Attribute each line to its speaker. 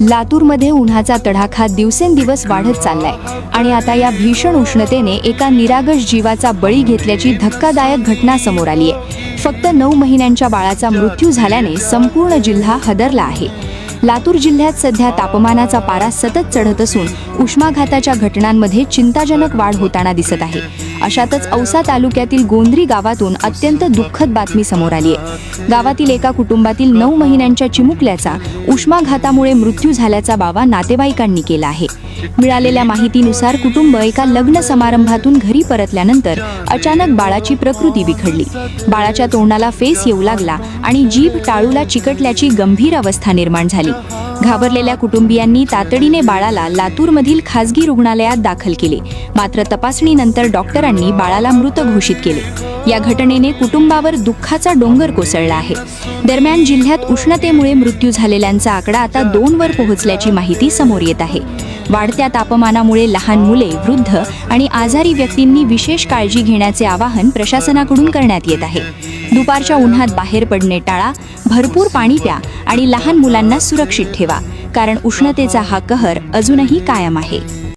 Speaker 1: लातूरमध्ये उन्हाचा तडाखा दिवसेंदिवस वाढत चाललाय आणि आता या भीषण उष्णतेने एका निरागस जीवाचा बळी घेतल्याची धक्कादायक घटना समोर आली आहे। फक्त 9 महिन्यांच्या बाळाचा मृत्यू झाल्याने संपूर्ण जिल्हा हादरला आहे। लातूर जिल्ह्यात सध्या तापमानाचा पारा सतत चढत असून उष्माघाताच्या घटनांमध्ये चिंताजनक वाढ होताना दिसत आहे। अशातच औसा तालुक्यातील गोंद्री गावातून अत्यंत दुःखद बातमी समोर आली आहे। गावातील एका कुटुंबातील 9 महिन्यांच्या चिमुकल्याचा उष्माघातामुळे मृत्यू झाल्याचा दावा नातेवाईकांनी केला आहे। मिळालेल्या माहितीनुसार कुटुंब एका लग्न समारंभातून घरी परतल्यानंतर अचानक बाळाची प्रकृती बिघडली। बाळाच्या तोंडाला फेस येऊ लागला आणि जीभ टाळूला चिकटल्याची गंभीर अवस्था निर्माण झाली। घाबरलेल्या कुटुंबियांनी तातडीने बाळाला लातूरमधील खासगी रुग्णालयात दाखल केले, मात्र तपासणीनंतर डॉक्टरांनी बाळाला मृत घोषित केले। या घटनेने कुटुंबावर दुःखाचा डोंगर कोसळला आहे। दरम्यान जिल्ह्यात उष्णतेमुळे मृत्यू झालेल्यांचा आकडा आता 2 वर पोहोचल्याची माहिती समोर येत आहे। वाढत्या तापमानामुळे लहान मुले, वृद्ध आणि आजारी व्यक्तींनी विशेष काळजी घेण्याचे आवाहन प्रशासनाकडून करण्यात येत आहे। दुपारच्या उन्हात बाहेर पडणे टाळा, भरपूर पाणी प्या आणि लहान मुलांना सुरक्षित ठेवा, कारण उष्णतेचा हा कहर अजूनही कायम आहे।